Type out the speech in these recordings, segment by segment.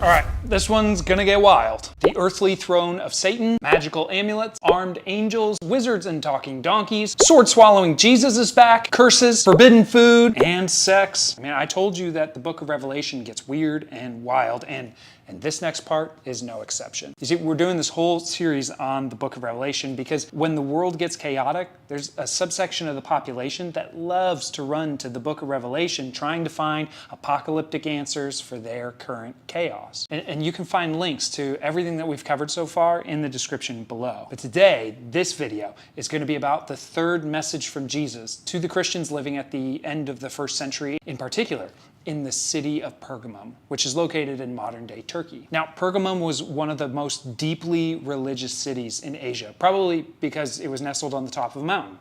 All right, this one's gonna get wild. The earthly throne of Satan, magical amulets, armed angels, wizards and talking donkeys, sword-swallowing Jesus is back, curses, forbidden food, and sex. I mean, I told you that the book of Revelation gets weird and wild, and this next part is no exception. You see, we're doing this whole series on the book of Revelation because when the world gets chaotic, there's a subsection of the population that loves to run to the book of Revelation trying to find apocalyptic answers for their current chaos. And you can find links to everything that we've covered so far in the description below. But today, this video is going to be about the third message from Jesus to the Christians living at the end of the first century, in particular, in the city of Pergamum, which is located in modern-day Turkey. Now, Pergamum was one of the most deeply religious cities in Asia, probably because it was nestled on the top of a mountain,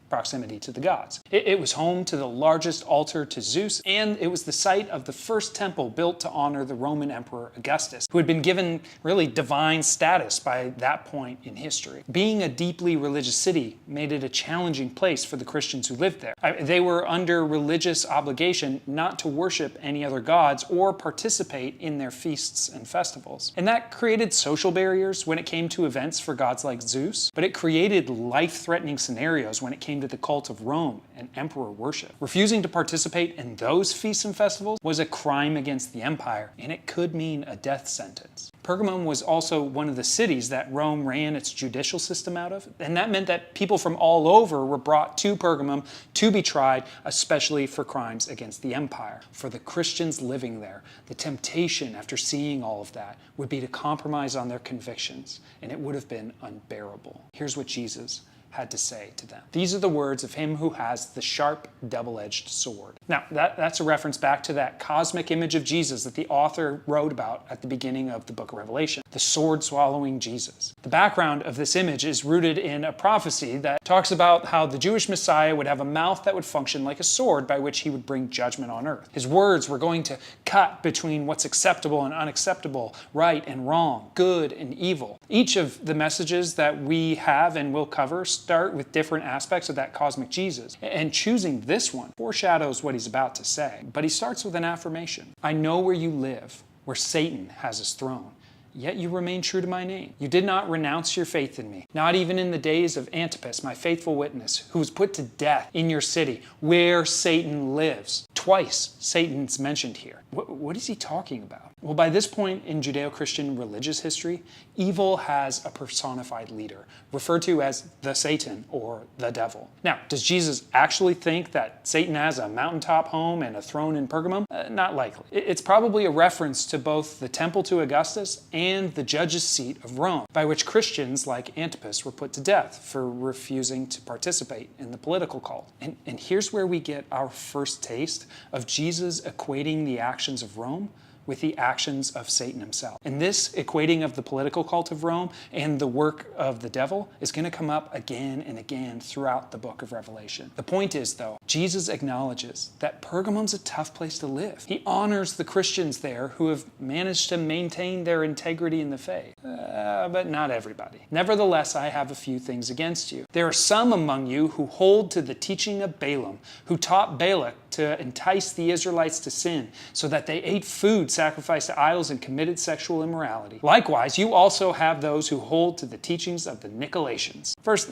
proximity to the gods. It was home to the largest altar to Zeus, and it was the site of the first temple built to honor the Roman Emperor Augustus, who had been given really divine status by that point in history. Being a deeply religious city made it a challenging place for the Christians who lived there. They were under religious obligation not to worship any other gods or participate in their feasts and festivals. And that created social barriers when it came to events for gods like Zeus, but it created life-threatening scenarios when it came to the cult of Rome and emperor worship. Refusing to participate in those feasts and festivals was a crime against the empire, and it could mean a death sentence. Pergamum was also one of the cities that Rome ran its judicial system out of, and that meant that people from all over were brought to Pergamum to be tried, especially for crimes against the empire. For the Christians living there, the temptation after seeing all of that would be to compromise on their convictions, and it would have been unbearable. Here's what Jesus had to say to them. These are the words of him who has the sharp, double-edged sword. Now, that's a reference back to that cosmic image of Jesus that the author wrote about at the beginning of the book of Revelation, the sword-swallowing Jesus. The background of this image is rooted in a prophecy that talks about how the Jewish Messiah would have a mouth that would function like a sword by which he would bring judgment on earth. His words were going to cut between what's acceptable and unacceptable, right and wrong, good and evil. Each of the messages that we have and will cover start with different aspects of that cosmic Jesus. And choosing this one foreshadows what he's about to say. But he starts with an affirmation. I know where you live, where Satan has his throne. Yet you remain true to my name. You did not renounce your faith in me, not even in the days of Antichrist, my faithful witness, who was put to death in your city, where Satan lives. Twice, Satan's mentioned here. What is he talking about? Well, by this point in Judeo-Christian religious history, evil has a personified leader, referred to as the Satan or the devil. Now, does Jesus actually think that Satan has a mountaintop home and a throne in Pergamum? Not likely. It's probably a reference to both the temple to Augustus and the judge's seat of Rome, by which Christians like Antipas were put to death for refusing to participate in the political cult. And here's where we get our first taste of Jesus equating the actions of Rome with the actions of Satan himself. And this equating of the political cult of Rome and the work of the devil is going to come up again and again throughout the book of Revelation. The point is, though, Jesus acknowledges that Pergamum's a tough place to live. He honors the Christians there who have managed to maintain their integrity in the faith, but not everybody. Nevertheless, I have a few things against you. There are some among you who hold to the teaching of Balaam, who taught Balak to entice the Israelites to sin so that they ate food sacrificed to idols and committed sexual immorality. Likewise, you also have those who hold to the teachings of the Nicolaitans. First,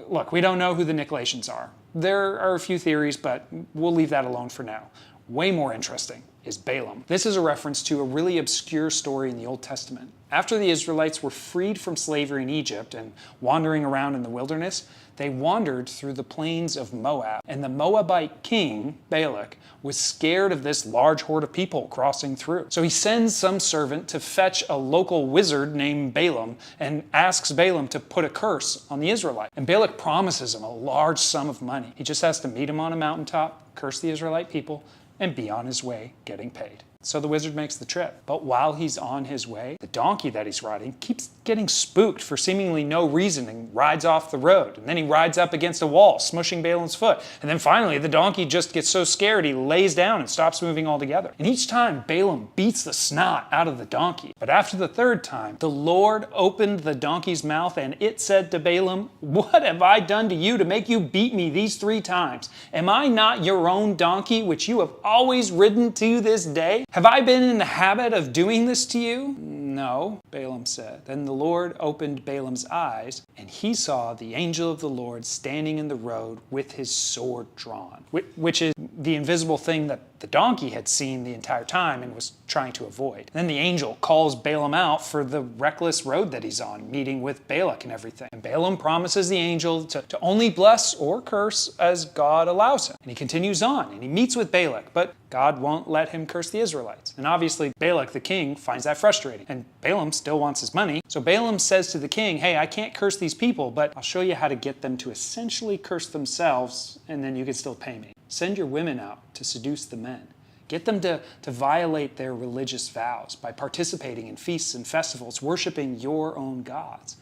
look, we don't know who the Nicolaitans are. There are a few theories, but we'll leave that alone for now. Way more interesting is Balaam. This is a reference to a really obscure story in the Old Testament. After the Israelites were freed from slavery in Egypt and wandering around in the wilderness, they wandered through the plains of Moab, and the Moabite king, Balak, was scared of this large horde of people crossing through. So he sends some servant to fetch a local wizard named Balaam and asks Balaam to put a curse on the Israelites. And Balak promises him a large sum of money. He just has to meet him on a mountaintop, curse the Israelite people, and be on his way getting paid. So the wizard makes the trip. But while he's on his way, the donkey that he's riding keeps getting spooked for seemingly no reason and rides off the road. And then he rides up against a wall, smushing Balaam's foot. And then finally, the donkey just gets so scared he lays down and stops moving altogether. And each time, Balaam beats the snot out of the donkey. But after the third time, the Lord opened the donkey's mouth, and it said to Balaam, "What have I done to you to make you beat me these 3 times? Am I not your own donkey, which you have always ridden to this day? Have I been in the habit of doing this to you? No, Balaam said. Then the Lord opened Balaam's eyes, and he saw the angel of the Lord standing in the road with his sword drawn, which is the invisible thing that the donkey had seen the entire time and was trying to avoid. Then the angel calls Balaam out for the reckless road that he's on, meeting with Balak and everything. And Balaam promises the angel to only bless or curse as God allows him. And he continues on, and he meets with Balak, but God won't let him curse the Israelites. And obviously, Balak, the king, finds that frustrating. And Balaam still wants his money. So Balaam says to the king, hey, I can't curse these people, but I'll show you how to get them to essentially curse themselves, and then you can still pay me. Send your women out to seduce the men. Get them to violate their religious vows by participating in feasts and festivals, worshiping your own gods.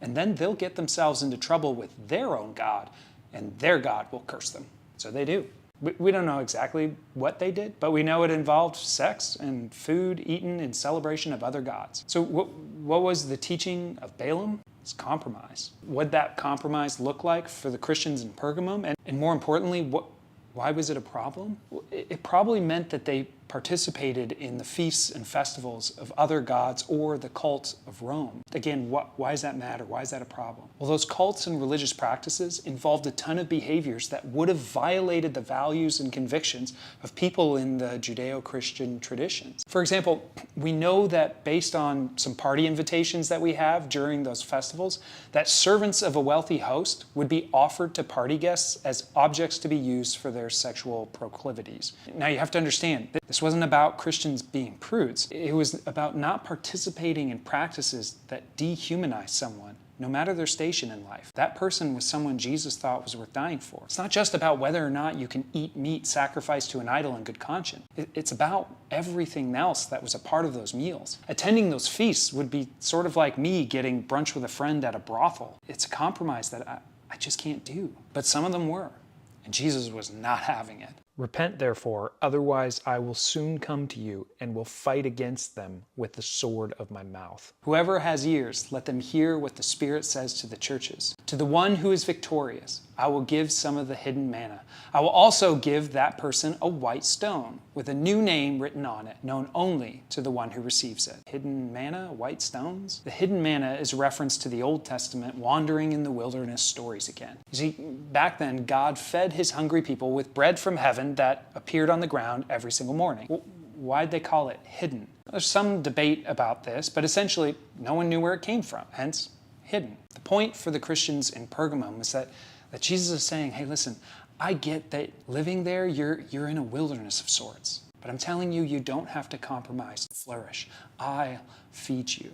And then they'll get themselves into trouble with their own God, and their God will curse them. So they do. We don't know exactly what they did, but we know it involved sex and food eaten in celebration of other gods. So what was the teaching of Balaam? It's compromise. What did that compromise look like for the Christians in Pergamum? And more importantly, why was it a problem? It probably meant that they participated in the feasts and festivals of other gods or the cult of Rome. Again, why does that matter? Why is that a problem? Well, those cults and religious practices involved a ton of behaviors that would have violated the values and convictions of people in the Judeo-Christian traditions. For example, we know that based on some party invitations that we have during those festivals, that servants of a wealthy host would be offered to party guests as objects to be used for their sexual proclivities. Now you have to understand, this wasn't about Christians being prudes. It was about not participating in practices that dehumanize someone, no matter their station in life. That person was someone Jesus thought was worth dying for. It's not just about whether or not you can eat meat sacrificed to an idol in good conscience. It's about everything else that was a part of those meals. Attending those feasts would be sort of like me getting brunch with a friend at a brothel. It's a compromise that I just can't do. But some of them were, and Jesus was not having it. Repent, therefore, otherwise I will soon come to you and will fight against them with the sword of my mouth. Whoever has ears, let them hear what the Spirit says to the churches. To the one who is victorious, I will give some of the hidden manna. I will also give that person a white stone with a new name written on it, known only to the one who receives it. Hidden manna, white stones? The hidden manna is a reference to the Old Testament wandering in the wilderness stories again. You see, back then, God fed his hungry people with bread from heaven that appeared on the ground every single morning. Why'd they call it hidden? There's some debate about this, but essentially, no one knew where it came from, hence hidden. The point for the Christians in Pergamum is that Jesus is saying, hey, listen, I get that living there, you're in a wilderness of sorts. But I'm telling you, you don't have to compromise to flourish. I'll feed you.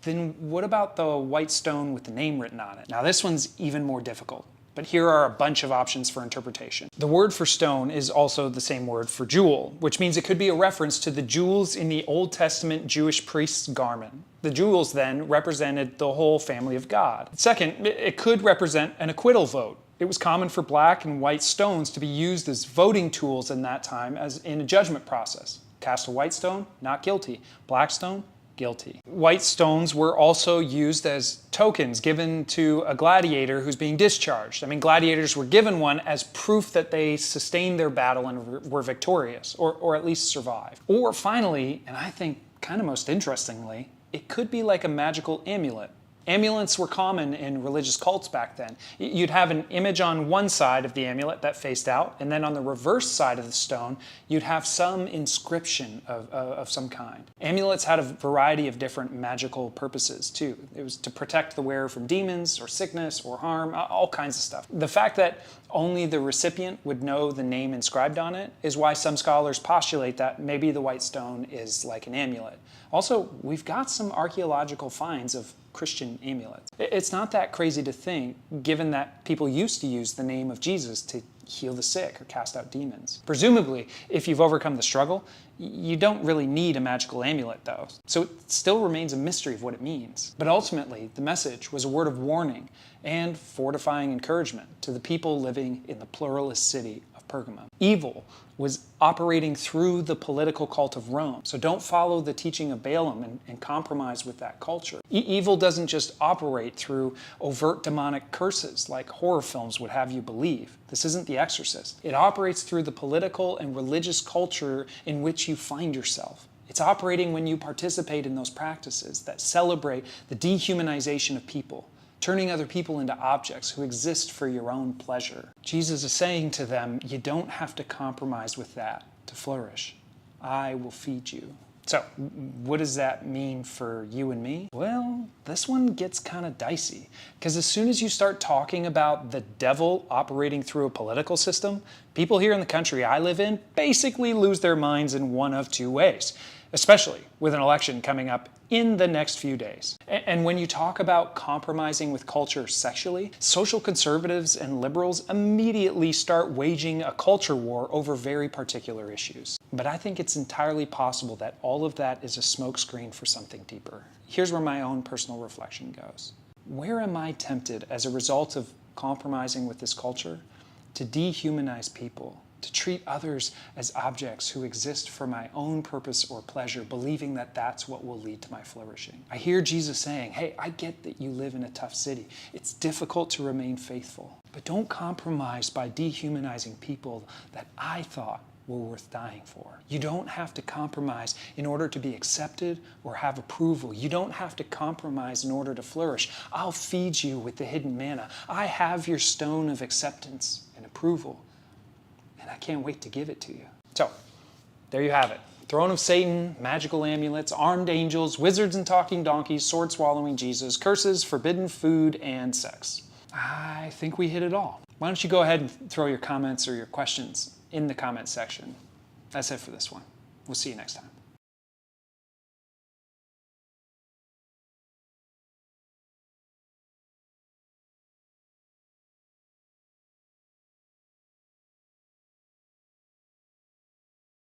Then what about the white stone with the name written on it? Now this one's even more difficult, but here are a bunch of options for interpretation. The word for stone is also the same word for jewel, which means it could be a reference to the jewels in the Old Testament Jewish priest's garment. The jewels then represented the whole family of God. Second, it could represent an acquittal vote. It was common for black and white stones to be used as voting tools in that time as in a judgment process. Cast a white stone, not guilty. Black stone, guilty. White stones were also used as tokens given to a gladiator who's being discharged. I mean, gladiators were given one as proof that they sustained their battle and were victorious, or at least survived. Or finally, and I think kind of most interestingly, it could be like a magical amulet. Amulets were common in religious cults back then. You'd have an image on one side of the amulet that faced out, and then on the reverse side of the stone, you'd have some inscription of some kind. Amulets had a variety of different magical purposes too. It was to protect the wearer from demons or sickness or harm, all kinds of stuff. The fact that only the recipient would know the name inscribed on it is why some scholars postulate that maybe the white stone is like an amulet. Also, we've got some archaeological finds of Christian amulets. It's not that crazy to think, given that people used to use the name of Jesus to heal the sick or cast out demons. Presumably, if you've overcome the struggle, you don't really need a magical amulet though. So it still remains a mystery of what it means. But ultimately, the message was a word of warning and fortifying encouragement to the people living in the pluralist city of Pergamum. Evil was operating through the political cult of Rome. So don't follow the teaching of Balaam and compromise with that culture. Evil doesn't just operate through overt demonic curses like horror films would have you believe. This isn't The Exorcist. It operates through the political and religious culture in which you find yourself. It's operating when you participate in those practices that celebrate the dehumanization of people, turning other people into objects who exist for your own pleasure. Jesus is saying to them, you don't have to compromise with that to flourish. I will feed you. So, what does that mean for you and me? Well, this one gets kind of dicey, because as soon as you start talking about the devil operating through a political system, people here in the country I live in basically lose their minds in one of two ways, especially with an election coming up in the next few days. And when you talk about compromising with culture sexually, social conservatives and liberals immediately start waging a culture war over very particular issues. But I think it's entirely possible that all of that is a smokescreen for something deeper. Here's where my own personal reflection goes. Where am I tempted as a result of compromising with this culture to dehumanize people, to treat others as objects who exist for my own purpose or pleasure, believing that that's what will lead to my flourishing? I hear Jesus saying, hey, I get that you live in a tough city. It's difficult to remain faithful, but don't compromise by dehumanizing people that I thought were worth dying for. You don't have to compromise in order to be accepted or have approval. You don't have to compromise in order to flourish. I'll feed you with the hidden manna. I have your stone of acceptance and approval, and I can't wait to give it to you. So, there you have it. Throne of Satan, magical amulets, armed angels, wizards and talking donkeys, sword-swallowing Jesus, curses, forbidden food, and sex. I think we hit it all. Why don't you go ahead and throw your comments or your questions in the comment section. That's it for this one. We'll see you next time.